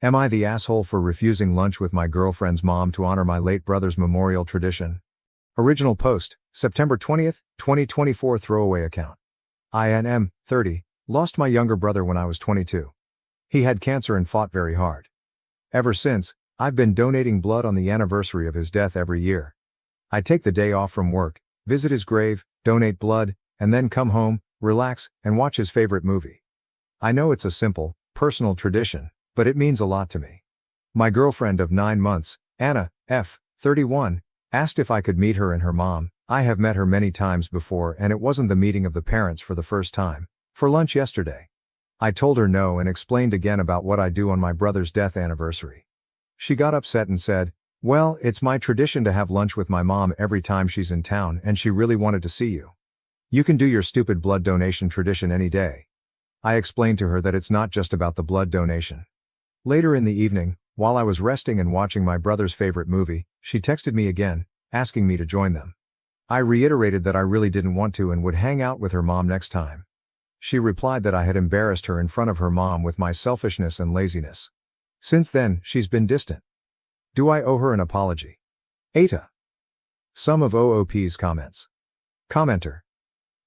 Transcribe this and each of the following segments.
Am I the asshole for refusing lunch with my girlfriend's mom to honor my late brother's memorial tradition? Original post, September 20th, 2024. Throwaway account. INM, 30, lost my younger brother when I was 22. He had cancer and fought very hard. Ever since, I've been donating blood on the anniversary of his death every year. I take the day off from work, visit his grave, donate blood, and then come home, relax, and watch his favorite movie. I know it's a simple, personal tradition, but it means a lot to me. My girlfriend of 9 months, Anna, F., 31, asked if I could meet her and her mom. I have met her many times before and it wasn't the meeting of the parents for the first time, for lunch yesterday. I told her no and explained again about what I do on my brother's death anniversary. She got upset and said, "Well, it's my tradition to have lunch with my mom every time she's in town and she really wanted to see you. You can do your stupid blood donation tradition any day." I explained to her that it's not just about the blood donation. Later in the evening, while I was resting and watching my brother's favorite movie, she texted me again, asking me to join them. I reiterated that I really didn't want to and would hang out with her mom next time. She replied that I had embarrassed her in front of her mom with my selfishness and laziness. Since then, she's been distant. Do I owe her an apology? AITA. Some of OOP's comments. Commenter.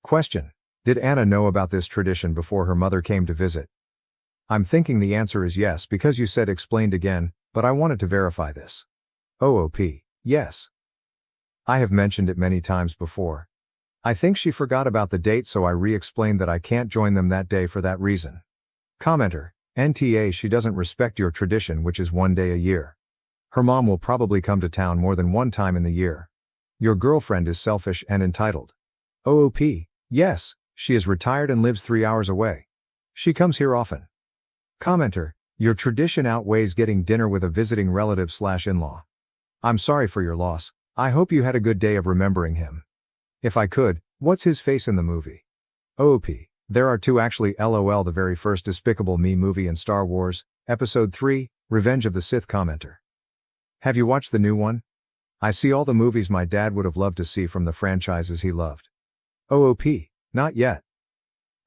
Question. Did Anna know about this tradition before her mother came to visit? I'm thinking the answer is yes because you said explained again, but I wanted to verify this. OOP. Yes. I have mentioned it many times before. I think she forgot about the date so I re-explained that I can't join them that day for that reason. Commenter. NTA. She doesn't respect your tradition, which is 1 day a year. Her mom will probably come to town more than 1 time in the year. Your girlfriend is selfish and entitled. OOP. Yes, she is retired and lives 3 hours away. She comes here often. Commenter. Your tradition outweighs getting dinner with a visiting relative/in-law. I'm sorry for your loss. I hope you had a good day of remembering him. If I could, what's his face in the movie? OOP. There are 2 actually. LOL. The very first Despicable Me movie and Star Wars, Episode 3, Revenge of the Sith. Commenter. Have you watched the new one? I see all the movies my dad would have loved to see from the franchises he loved. OOP. Not yet.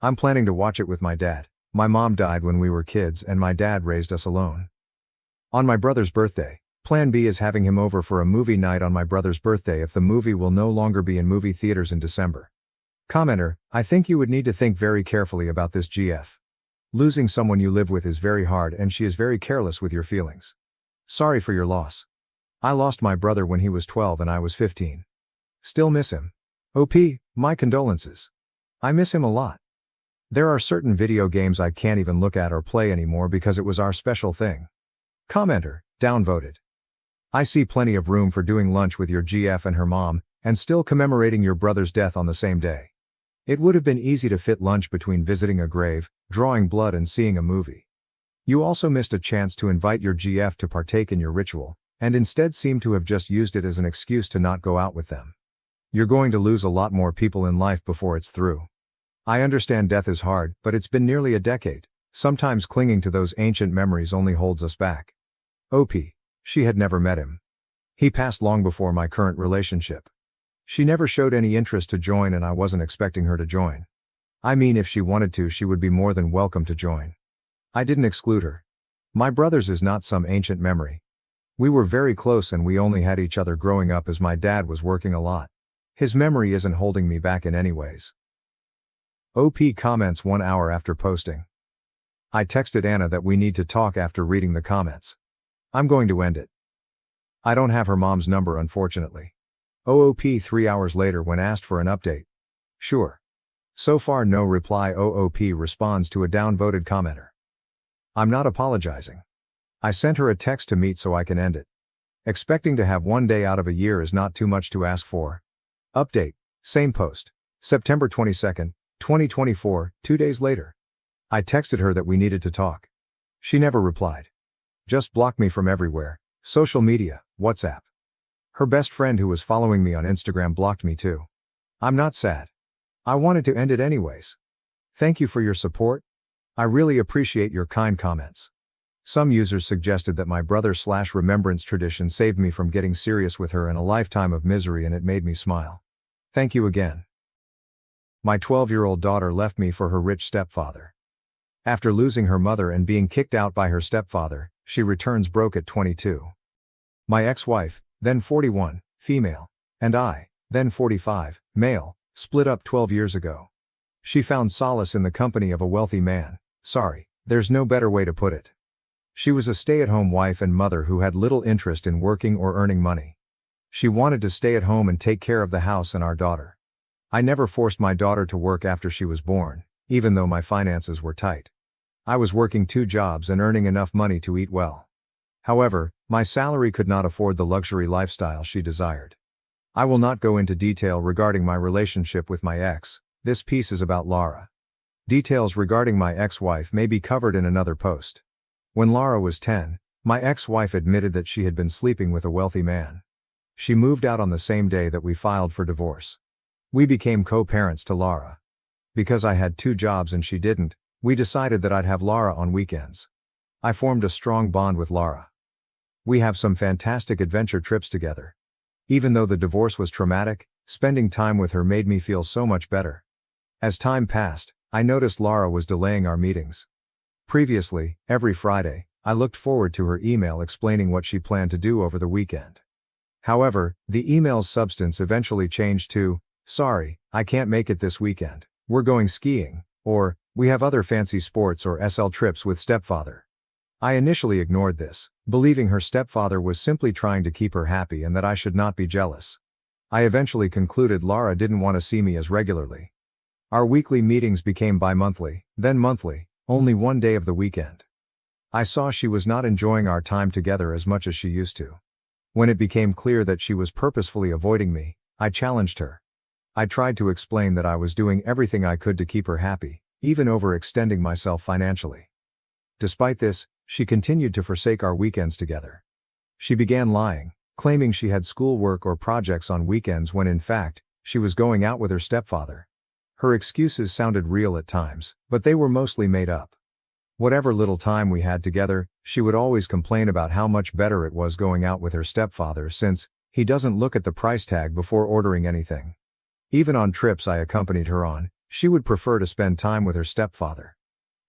I'm planning to watch it with my dad. My mom died when we were kids and my dad raised us alone. On my brother's birthday, Plan B is having him over for a movie night on my brother's birthday if the movie will no longer be in movie theaters in December. Commenter. I think you would need to think very carefully about this. GF. Losing someone you live with is very hard and she is very careless with your feelings. Sorry for your loss. I lost my brother when he was 12 and I was 15. Still miss him. OP, my condolences. I miss him a lot. There are certain video games I can't even look at or play anymore because it was our special thing. Commenter. Downvoted. I see plenty of room for doing lunch with your GF and her mom, and still commemorating your brother's death on the same day. It would have been easy to fit lunch between visiting a grave, drawing blood and seeing a movie. You also missed a chance to invite your GF to partake in your ritual, and instead seem to have just used it as an excuse to not go out with them. You're going to lose a lot more people in life before it's through. I understand death is hard, but it's been nearly a decade. Sometimes clinging to those ancient memories only holds us back. OP. She had never met him. He passed long before my current relationship. She never showed any interest to join and I wasn't expecting her to join. I mean, if she wanted to, she would be more than welcome to join. I didn't exclude her. My brother's is not some ancient memory. We were very close and we only had each other growing up as my dad was working a lot. His memory isn't holding me back in any ways. OP comments 1 hour after posting. I texted Anna that we need to talk after reading the comments. I'm going to end it. I don't have her mom's number unfortunately. OOP 3 hours later when asked for an update. Sure. So far no reply. OOP responds to a downvoted commenter. I'm not apologizing. I sent her a text to meet so I can end it. Expecting to have 1 day out of a year is not too much to ask for. Update. Same post. September 22nd, 2024, 2 days later. I texted her that we needed to talk. She never replied. Just blocked me from everywhere, social media, WhatsApp. Her best friend who was following me on Instagram blocked me too. I'm not sad. I wanted to end it anyways. Thank you for your support. I really appreciate your kind comments. Some users suggested that my brother/remembrance tradition saved me from getting serious with her in a lifetime of misery and it made me smile. Thank you again. My 12-year-old daughter left me for her rich stepfather. After losing her mother and being kicked out by her stepfather, She returns broke at 22. My ex-wife, then 41, female, and I, then 45, male, split up 12 years ago. She found solace in the company of a wealthy man. Sorry, there's no better way to put it. She was a stay-at-home wife and mother who had little interest in working or earning money. She wanted to stay at home and take care of the house and our daughter. I never forced my daughter to work after she was born, even though my finances were tight. I was working 2 jobs and earning enough money to eat well. However, my salary could not afford the luxury lifestyle she desired. I will not go into detail regarding my relationship with my ex. This piece is about Laura. Details regarding my ex-wife may be covered in another post. When Laura was 10, my ex-wife admitted that she had been sleeping with a wealthy man. She moved out on the same day that we filed for divorce. We became co-parents to Laura. Because I had 2 jobs and she didn't, we decided that I'd have Laura on weekends. I formed a strong bond with Laura. We have some fantastic adventure trips together. Even though the divorce was traumatic, spending time with her made me feel so much better. As time passed, I noticed Laura was delaying our meetings. Previously, every Friday, I looked forward to her email explaining what she planned to do over the weekend. However, the email's substance eventually changed to, "Sorry, I can't make it this weekend. We're going skiing," or, "We have other fancy sports or SL trips with stepfather." I initially ignored this, believing her stepfather was simply trying to keep her happy and that I should not be jealous. I eventually concluded Laura didn't want to see me as regularly. Our weekly meetings became bi-monthly, then monthly, only one day of the weekend. I saw she was not enjoying our time together as much as she used to. When it became clear that she was purposefully avoiding me, I challenged her. I tried to explain that I was doing everything I could to keep her happy, even overextending myself financially. Despite this, she continued to forsake our weekends together. She began lying, claiming she had schoolwork or projects on weekends when in fact, she was going out with her stepfather. Her excuses sounded real at times, but they were mostly made up. Whatever little time we had together, she would always complain about how much better it was going out with her stepfather since he doesn't look at the price tag before ordering anything. Even on trips I accompanied her on, she would prefer to spend time with her stepfather.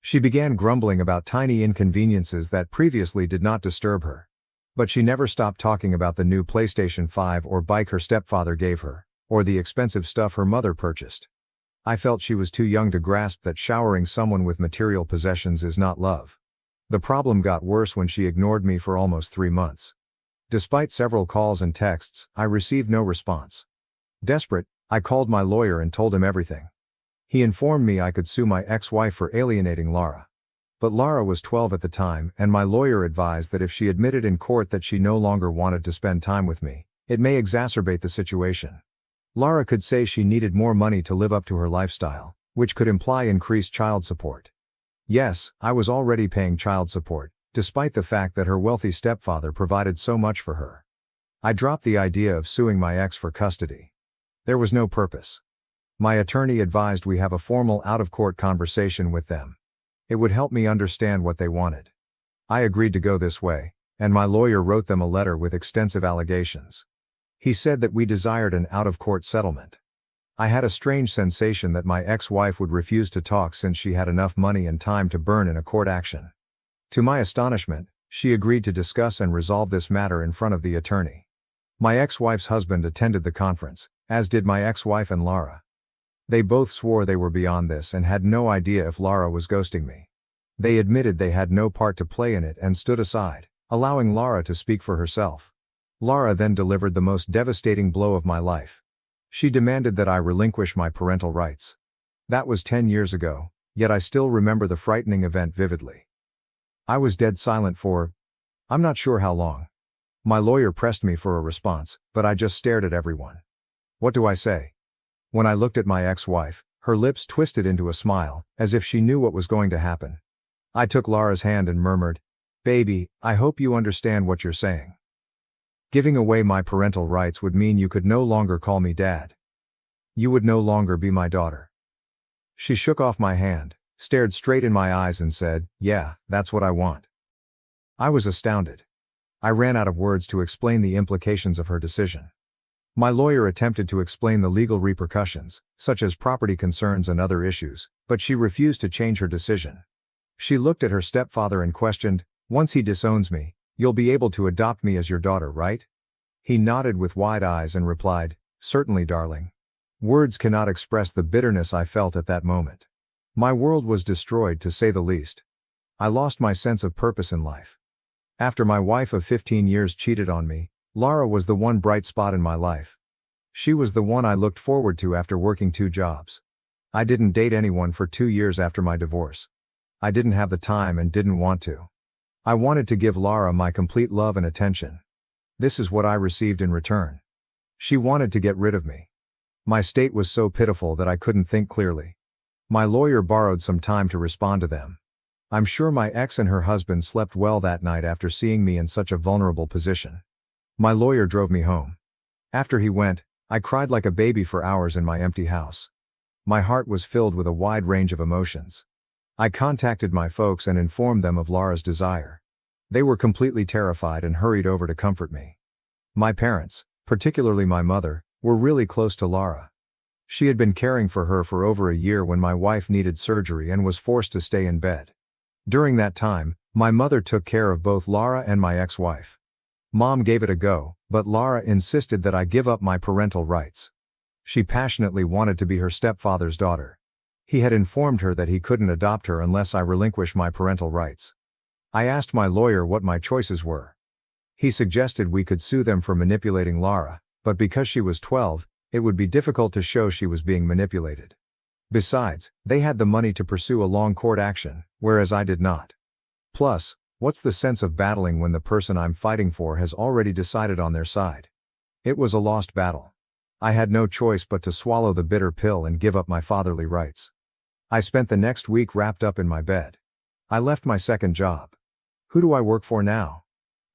She began grumbling about tiny inconveniences that previously did not disturb her. But she never stopped talking about the new PlayStation 5 or bike her stepfather gave her, or the expensive stuff her mother purchased. I felt she was too young to grasp that showering someone with material possessions is not love. The problem got worse when she ignored me for almost 3 months. Despite several calls and texts, I received no response. Desperate, I called my lawyer and told him everything. He informed me I could sue my ex-wife for alienating Laura. But Laura was 12 at the time, and my lawyer advised that if she admitted in court that she no longer wanted to spend time with me, it may exacerbate the situation. Laura could say she needed more money to live up to her lifestyle, which could imply increased child support. Yes, I was already paying child support, despite the fact that her wealthy stepfather provided so much for her. I dropped the idea of suing my ex for custody. There was no purpose. My attorney advised we have a formal out-of-court conversation with them. It would help me understand what they wanted. I agreed to go this way, and my lawyer wrote them a letter with extensive allegations. He said that we desired an out-of-court settlement. I had a strange sensation that my ex-wife would refuse to talk since she had enough money and time to burn in a court action. To my astonishment, she agreed to discuss and resolve this matter in front of the attorney. My ex-wife's husband attended the conference, as did my ex-wife and Laura. They both swore they were beyond this and had no idea if Laura was ghosting me. They admitted they had no part to play in it and stood aside, allowing Laura to speak for herself. Laura then delivered the most devastating blow of my life. She demanded that I relinquish my parental rights. That was 10 years ago, yet I still remember the frightening event vividly. I was dead silent for, I'm not sure how long. My lawyer pressed me for a response, but I just stared at everyone. What do I say? When I looked at my ex-wife, her lips twisted into a smile, as if she knew what was going to happen. I took Laura's hand and murmured, "Baby, I hope you understand what you're saying. Giving away my parental rights would mean you could no longer call me dad. You would no longer be my daughter." She shook off my hand, stared straight in my eyes and said, "Yeah, that's what I want." I was astounded. I ran out of words to explain the implications of her decision. My lawyer attempted to explain the legal repercussions, such as property concerns and other issues, but she refused to change her decision. She looked at her stepfather and questioned, Once he disowns me, you'll be able to adopt me as your daughter, right? He nodded with wide eyes and replied, "Certainly, darling." Words cannot express the bitterness I felt at that moment. My world was destroyed, to say the least. I lost my sense of purpose in life. After my wife of 15 years cheated on me, Lara was the one bright spot in my life. She was the one I looked forward to after working 2 jobs. I didn't date anyone for 2 years after my divorce. I didn't have the time and didn't want to. I wanted to give Lara my complete love and attention. This is what I received in return. She wanted to get rid of me. My state was so pitiful that I couldn't think clearly. My lawyer borrowed some time to respond to them. I'm sure my ex and her husband slept well that night after seeing me in such a vulnerable position. My lawyer drove me home. After he went, I cried like a baby for hours in my empty house. My heart was filled with a wide range of emotions. I contacted my folks and informed them of Lara's desire. They were completely terrified and hurried over to comfort me. My parents, particularly my mother, were really close to Lara. She had been caring for her for over a year when my wife needed surgery and was forced to stay in bed. During that time, my mother took care of both Lara and my ex-wife. Mom gave it a go, but Lara insisted that I give up my parental rights. She passionately wanted to be her stepfather's daughter. He had informed her that he couldn't adopt her unless I relinquished my parental rights. I asked my lawyer what my choices were. He suggested we could sue them for manipulating Lara, but because she was 12, it would be difficult to show she was being manipulated. Besides, they had the money to pursue a long court action, whereas I did not. Plus, what's the sense of battling when the person I'm fighting for has already decided on their side? It was a lost battle. I had no choice but to swallow the bitter pill and give up my fatherly rights. I spent the next week wrapped up in my bed. I left my second job. Who do I work for now?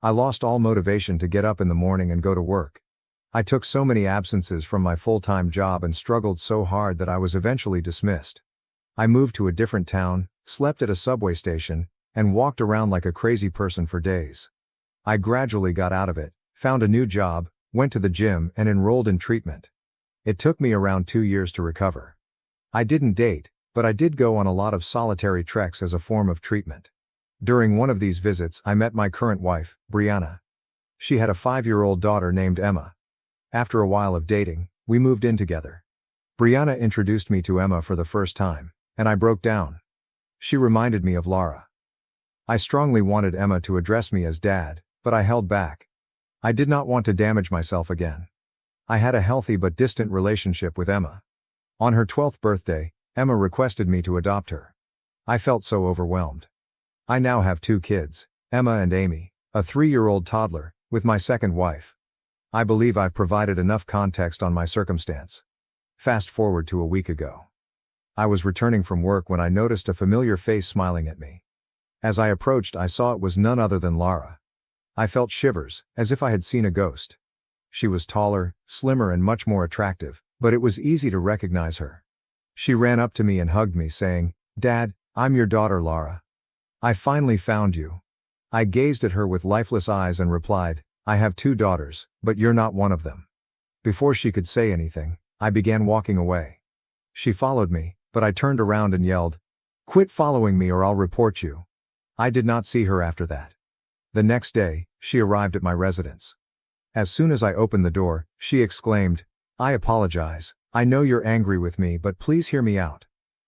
I lost all motivation to get up in the morning and go to work. I took so many absences from my full-time job and struggled so hard that I was eventually dismissed. I moved to a different town, slept at a subway station, and walked around like a crazy person for days. I gradually got out of it, found a new job, went to the gym and enrolled in treatment. It took me around 2 years to recover. I didn't date, but I did go on a lot of solitary treks as a form of treatment. During one of these visits I met my current wife, Brianna. She had a 5-year-old daughter named Emma. After a while of dating, we moved in together. Brianna introduced me to Emma for the first time, and I broke down. She reminded me of Lara. I strongly wanted Emma to address me as Dad, but I held back. I did not want to damage myself again. I had a healthy but distant relationship with Emma. On her 12th birthday, Emma requested me to adopt her. I felt so overwhelmed. I now have 2 kids, Emma and Amy, a 3-year-old toddler, with my second wife. I believe I've provided enough context on my circumstance. Fast forward to a week ago. I was returning from work when I noticed a familiar face smiling at me. As I approached, I saw it was none other than Lara. I felt shivers, as if I had seen a ghost. She was taller, slimmer and much more attractive, but it was easy to recognize her. She ran up to me and hugged me, saying, "Dad, I'm your daughter Lara. I finally found you." I gazed at her with lifeless eyes and replied, "I have 2 daughters, but you're not one of them." Before she could say anything, I began walking away. She followed me, but I turned around and yelled, "Quit following me or I'll report you." I did not see her after that. The next day, she arrived at my residence. As soon as I opened the door, she exclaimed, "I apologize. I know you're angry with me, but please hear me out.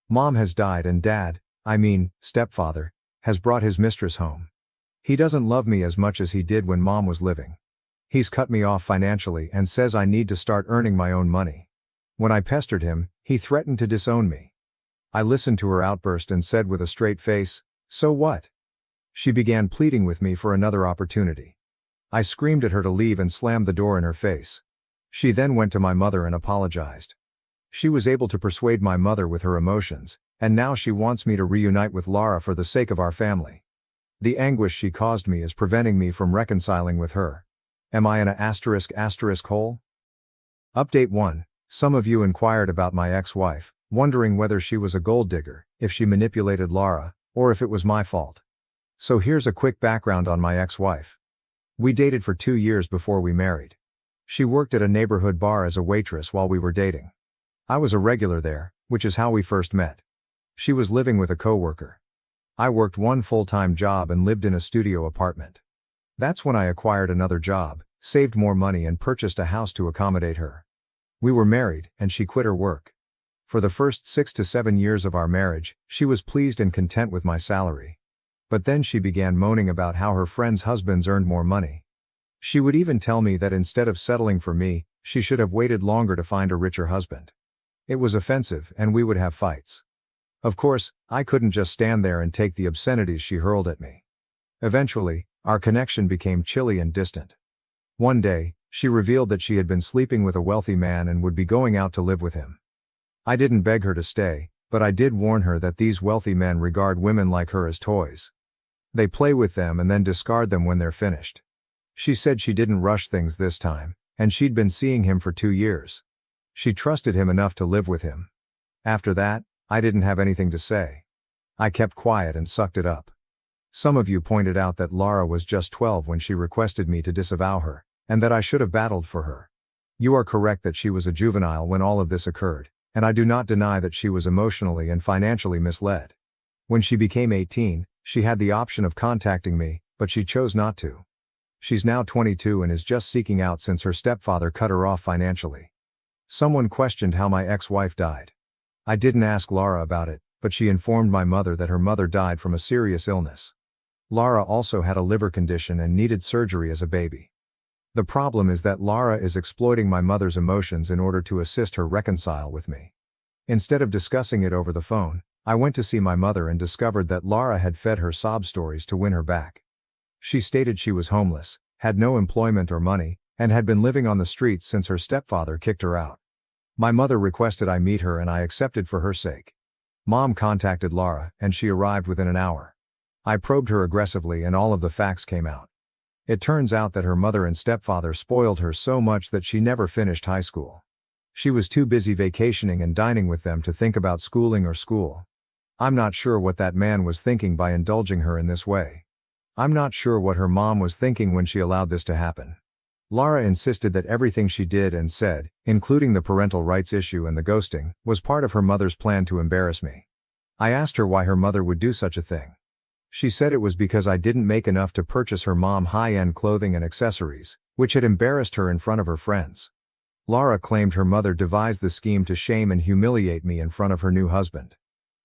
Mom has died and Dad, stepfather, has brought his mistress home. He doesn't love me as much as he did when Mom was living. He's cut me off financially and says I need to start earning my own money. When I pestered him, he threatened to disown me." I listened to her outburst and said with a straight face, "So what?" She began pleading with me for another opportunity. I screamed at her to leave and slammed the door in her face. She then went to my mother and apologized. She was able to persuade my mother with her emotions, and now she wants me to reunite with Lara for the sake of our family. The anguish she caused me is preventing me from reconciling with her. Am I in a *** hole? Update 1. Some of you inquired about my ex-wife, wondering whether she was a gold digger, if she manipulated Lara, or if it was my fault. So here's a quick background on my ex-wife. We dated for 2 years before we married. She worked at a neighborhood bar as a waitress while we were dating. I was a regular there, which is how we first met. She was living with a coworker. I worked one full-time job and lived in a studio apartment. That's when I acquired another job, saved more money and purchased a house to accommodate her. We were married, and she quit her work. For the first 6 to 7 years of our marriage, she was pleased and content with my salary. But then she began moaning about how her friends' husbands earned more money. She would even tell me that instead of settling for me, she should have waited longer to find a richer husband. It was offensive, and we would have fights. Of course, I couldn't just stand there and take the obscenities she hurled at me. Eventually, our connection became chilly and distant. One day, she revealed that she had been sleeping with a wealthy man and would be going out to live with him. I didn't beg her to stay, but I did warn her that these wealthy men regard women like her as toys. They play with them and then discard them when they're finished. She said she didn't rush things this time, and she'd been seeing him for 2 years. She trusted him enough to live with him. After that, I didn't have anything to say. I kept quiet and sucked it up. Some of you pointed out that Lara was just 12 when she requested me to disavow her, and that I should have battled for her. You are correct that she was a juvenile when all of this occurred, and I do not deny that she was emotionally and financially misled. When she became 18, she had the option of contacting me, but she chose not to. She's now 22 and is just seeking out since her stepfather cut her off financially. Someone questioned how my ex-wife died. I didn't ask Lara about it, but she informed my mother that her mother died from a serious illness. Lara also had a liver condition and needed surgery as a baby. The problem is that Lara is exploiting my mother's emotions in order to assist her reconcile with me. Instead of discussing it over the phone, I went to see my mother and discovered that Lara had fed her sob stories to win her back. She stated she was homeless, had no employment or money, and had been living on the streets since her stepfather kicked her out. My mother requested I meet her and I accepted for her sake. Mom contacted Lara, and she arrived within an hour. I probed her aggressively and all of the facts came out. It turns out that her mother and stepfather spoiled her so much that she never finished high school. She was too busy vacationing and dining with them to think about schooling or school. I'm not sure what that man was thinking by indulging her in this way. I'm not sure what her mom was thinking when she allowed this to happen. Lara insisted that everything she did and said, including the parental rights issue and the ghosting, was part of her mother's plan to embarrass me. I asked her why her mother would do such a thing. She said it was because I didn't make enough to purchase her mom high-end clothing and accessories, which had embarrassed her in front of her friends. Lara claimed her mother devised the scheme to shame and humiliate me in front of her new husband.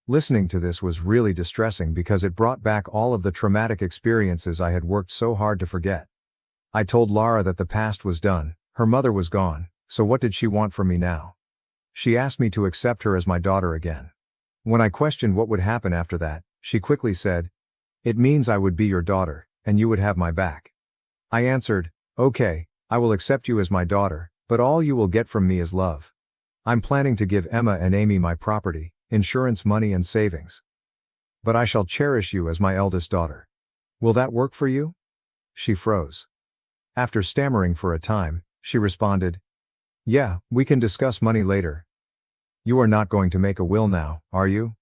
Listening to this was really distressing because it brought back all of the traumatic experiences I had worked so hard to forget. I told Lara that the past was done, her mother was gone, so what did she want from me now? She asked me to accept her as my daughter again. When I questioned what would happen after that, she quickly said, "It means I would be your daughter, and you would have my back." I answered, "Okay, I will accept you as my daughter, but all you will get from me is love. I'm planning to give Emma and Amy my property, insurance money and savings. But I shall cherish you as my eldest daughter. Will that work for you?" She froze. After stammering for a time, she responded, "Yeah, we can discuss money later." "You are not going to make a will now, are you?"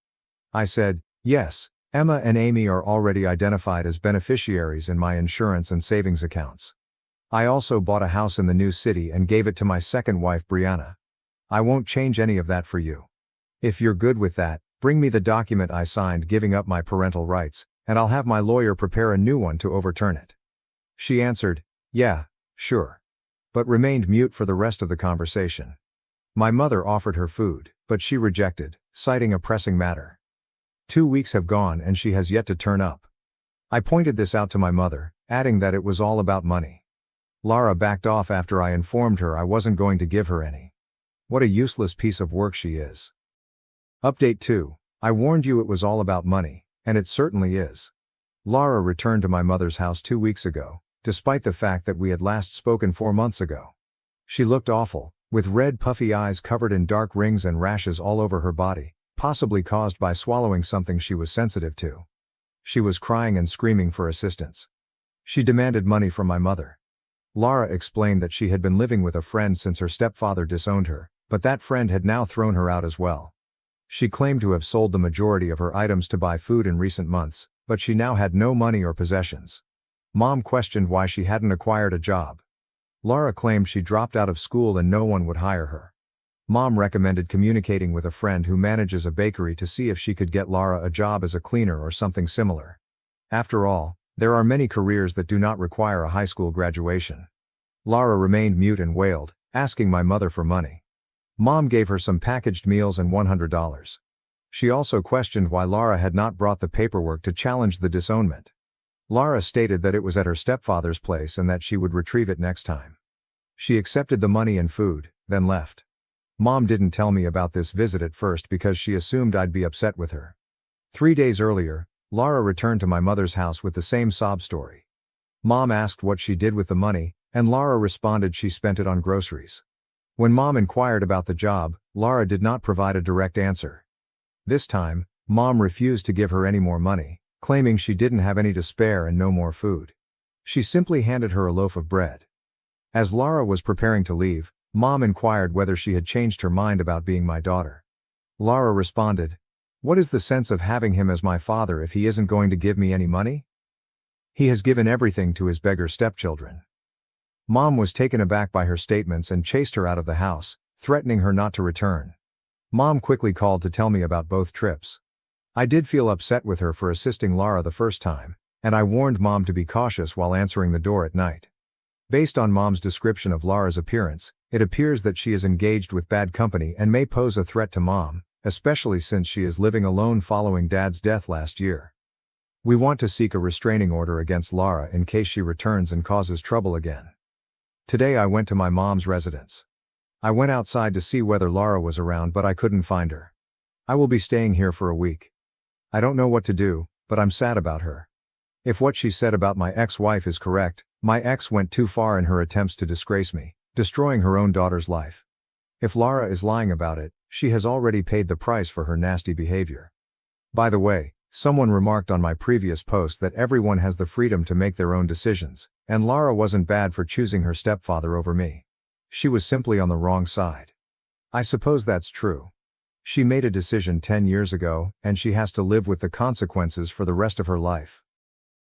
I said, "Yes, Emma and Amy are already identified as beneficiaries in my insurance and savings accounts. I also bought a house in the new city and gave it to my second wife Brianna. I won't change any of that for you. If you're good with that, bring me the document I signed giving up my parental rights, and I'll have my lawyer prepare a new one to overturn it." She answered, "Yeah, sure." But remained mute for the rest of the conversation. My mother offered her food, but she rejected, citing a pressing matter. 2 weeks have gone and she has yet to turn up. I pointed this out to my mother, adding that it was all about money. Lara backed off after I informed her I wasn't going to give her any. What a useless piece of work she is. Update 2. I warned you it was all about money, and it certainly is. Lara returned to my mother's house 2 weeks ago, despite the fact that we had last spoken 4 months ago. She looked awful, with red puffy eyes covered in dark rings and rashes all over her body, possibly caused by swallowing something she was sensitive to. She was crying and screaming for assistance. She demanded money from my mother. Lara explained that she had been living with a friend since her stepfather disowned her, but that friend had now thrown her out as well. She claimed to have sold the majority of her items to buy food in recent months, but she now had no money or possessions. Mom questioned why she hadn't acquired a job. Lara claimed she dropped out of school and no one would hire her. Mom recommended communicating with a friend who manages a bakery to see if she could get Lara a job as a cleaner or something similar. After all, there are many careers that do not require a high school graduation. Lara remained mute and wailed, asking my mother for money. Mom gave her some packaged meals and $100. She also questioned why Lara had not brought the paperwork to challenge the disownment. Lara stated that it was at her stepfather's place and that she would retrieve it next time. She accepted the money and food, then left. Mom didn't tell me about this visit at first because she assumed I'd be upset with her. 3 days earlier, Lara returned to my mother's house with the same sob story. Mom asked what she did with the money, and Lara responded she spent it on groceries. When Mom inquired about the job, Lara did not provide a direct answer. This time, Mom refused to give her any more money, claiming she didn't have any to spare and no more food. She simply handed her a loaf of bread. As Lara was preparing to leave, Mom inquired whether she had changed her mind about being my daughter. Lara responded, "What is the sense of having him as my father if he isn't going to give me any money? He has given everything to his beggar stepchildren." Mom was taken aback by her statements and chased her out of the house, threatening her not to return. Mom quickly called to tell me about both trips. I did feel upset with her for assisting Lara the first time, and I warned Mom to be cautious while answering the door at night. Based on Mom's description of Lara's appearance, it appears that she is engaged with bad company and may pose a threat to Mom, especially since she is living alone following Dad's death last year. We want to seek a restraining order against Lara in case she returns and causes trouble again. Today I went to my mom's residence. I went outside to see whether Lara was around, but I couldn't find her. I will be staying here for a week. I don't know what to do, but I'm sad about her. If what she said about my ex-wife is correct, my ex went too far in her attempts to disgrace me, destroying her own daughter's life. If Lara is lying about it, she has already paid the price for her nasty behavior. By the way, someone remarked on my previous post that everyone has the freedom to make their own decisions, and Lara wasn't bad for choosing her stepfather over me. She was simply on the wrong side. I suppose that's true. She made a decision 10 years ago, and she has to live with the consequences for the rest of her life.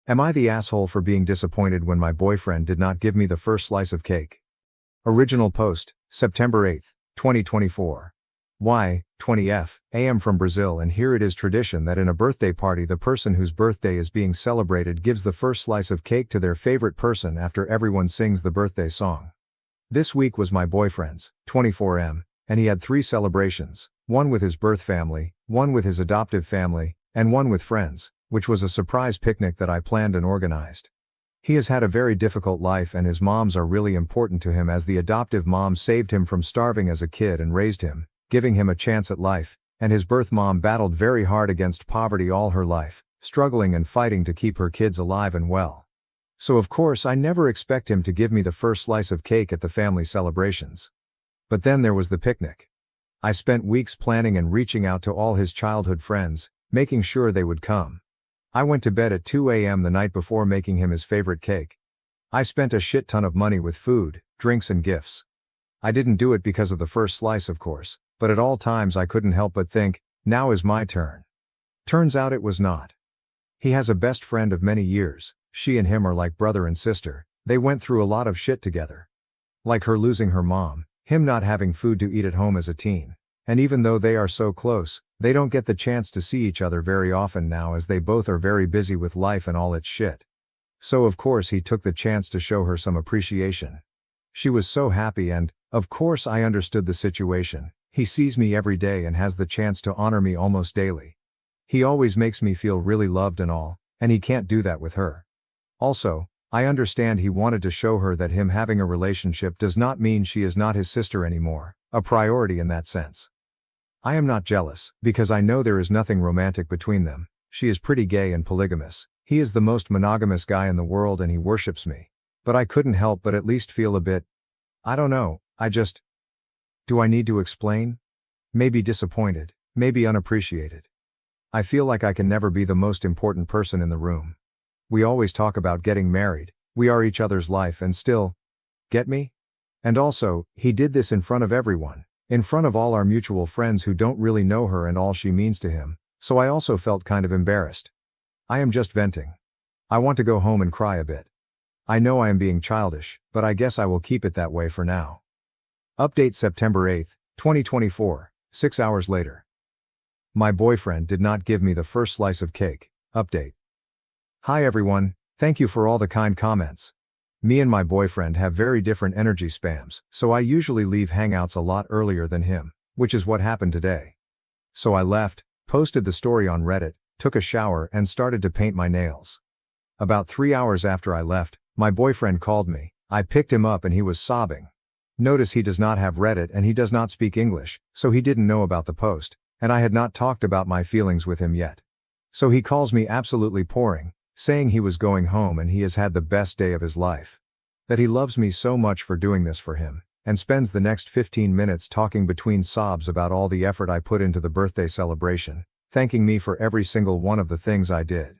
Am I the asshole for being disappointed when my boyfriend did not give me the first slice of cake? Original post, September 8, 2024. Why, 20F, AM from Brazil, and here it is tradition that in a birthday party the person whose birthday is being celebrated gives the first slice of cake to their favorite person after everyone sings the birthday song. This week was my boyfriend's, 24M, and he had 3 celebrations, one with his birth family, one with his adoptive family, and one with friends, which was a surprise picnic that I planned and organized. He has had a very difficult life and his moms are really important to him, as the adoptive mom saved him from starving as a kid and raised him, giving him a chance at life, and his birth mom battled very hard against poverty all her life, struggling and fighting to keep her kids alive and well. So of course I never expect him to give me the first slice of cake at the family celebrations. But then there was the picnic. I spent weeks planning and reaching out to all his childhood friends, making sure they would come. I went to bed at 2 a.m. the night before making him his favorite cake. I spent a shit ton of money with food, drinks and gifts. I didn't do it because of the first slice, of course, but at all times I couldn't help but think, now is my turn. Turns out it was not. He has a best friend of many years, she and him are like brother and sister, they went through a lot of shit together. Like her losing her mom, him not having food to eat at home as a teen. And even though they are so close, they don't get the chance to see each other very often now, as they both are very busy with life and all its shit. So of course he took the chance to show her some appreciation. She was so happy and, of course I understood the situation. He sees me every day and has the chance to honor me almost daily. He always makes me feel really loved and all, and he can't do that with her. Also, I understand he wanted to show her that him having a relationship does not mean she is not his sister anymore, a priority in that sense. I am not jealous, because I know there is nothing romantic between them. She is pretty gay and polygamous. He is the most monogamous guy in the world and he worships me. But I couldn't help but at least feel a bit, I don't know, do I need to explain? Maybe disappointed, maybe unappreciated. I feel like I can never be the most important person in the room. We always talk about getting married, we are each other's life and still, get me? And also, he did this in front of everyone. In front of all our mutual friends who don't really know her and all she means to him, so I also felt kind of embarrassed. I am just venting. I want to go home and cry a bit. I know I am being childish, but I guess I will keep it that way for now. Update September 8, 2024, 6 hours later. My boyfriend did not give me the first slice of cake. Update. Hi everyone, thank you for all the kind comments. Me and my boyfriend have very different energy spams, so I usually leave hangouts a lot earlier than him, which is what happened today. So I left, posted the story on Reddit, took a shower and started to paint my nails. About 3 hours after I left, my boyfriend called me. I picked him up and he was sobbing. Notice he does not have Reddit and he does not speak English, so he didn't know about the post, and I had not talked about my feelings with him yet. So he calls me absolutely pouring, saying he was going home and he has had the best day of his life. That he loves me so much for doing this for him, and spends the next 15 minutes talking between sobs about all the effort I put into the birthday celebration, thanking me for every single one of the things I did.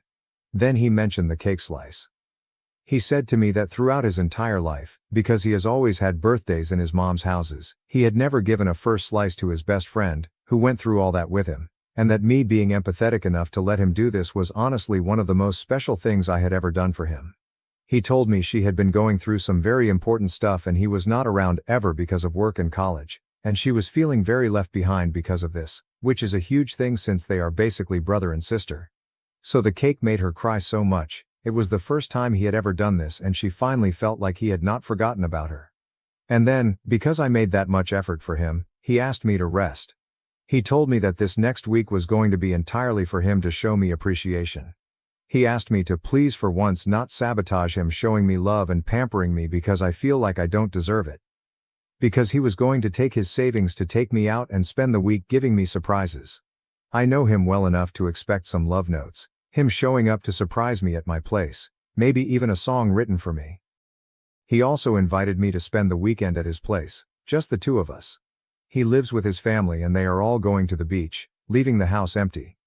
Then he mentioned the cake slice. He said to me that throughout his entire life, because he has always had birthdays in his mom's houses, he had never given a first slice to his best friend, who went through all that with him, and that me being empathetic enough to let him do this was honestly one of the most special things I had ever done for him. He told me she had been going through some very important stuff and he was not around ever because of work and college, and she was feeling very left behind because of this, which is a huge thing since they are basically brother and sister. So the cake made her cry so much. It was the first time he had ever done this and she finally felt like he had not forgotten about her. And then, because I made that much effort for him, he asked me to rest. He told me that this next week was going to be entirely for him to show me appreciation. He asked me to please for once not sabotage him showing me love and pampering me because I feel like I don't deserve it. Because he was going to take his savings to take me out and spend the week giving me surprises. I know him well enough to expect some love notes, him showing up to surprise me at my place, maybe even a song written for me. He also invited me to spend the weekend at his place, just the two of us. He lives with his family and they are all going to the beach, leaving the house empty.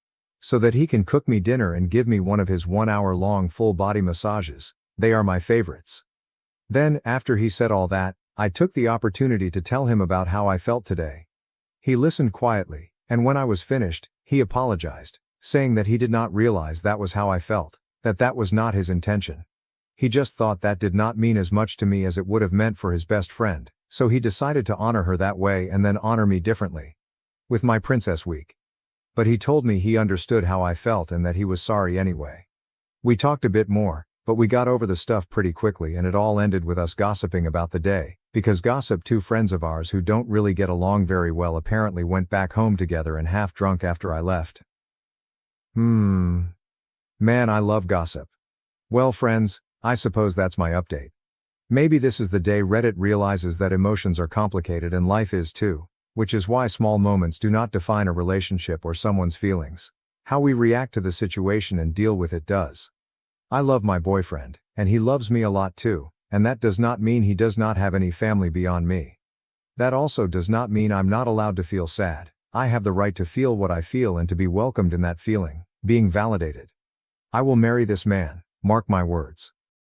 So that he can cook me dinner and give me one of his 1-hour-long full-body massages. They are my favorites. Then, after he said all that, I took the opportunity to tell him about how I felt today. He listened quietly, and when I was finished, he apologized, saying that he did not realize that was how I felt, that was not his intention. He just thought that did not mean as much to me as it would have meant for his best friend. So he decided to honor her that way and then honor me differently. With my Princess Week. But he told me he understood how I felt and that he was sorry anyway. We talked a bit more, but we got over the stuff pretty quickly and it all ended with us gossiping about the day, because two friends of ours who don't really get along very well apparently went back home together and half drunk after I left. Man, I love gossip. Well friends, I suppose that's my update. Maybe this is the day Reddit realizes that emotions are complicated and life is too, which is why small moments do not define a relationship or someone's feelings. How we react to the situation and deal with it does. I love my boyfriend, and he loves me a lot too, and that does not mean he does not have any family beyond me. That also does not mean I'm not allowed to feel sad. I have the right to feel what I feel and to be welcomed in that feeling, being validated. I will marry this man, mark my words.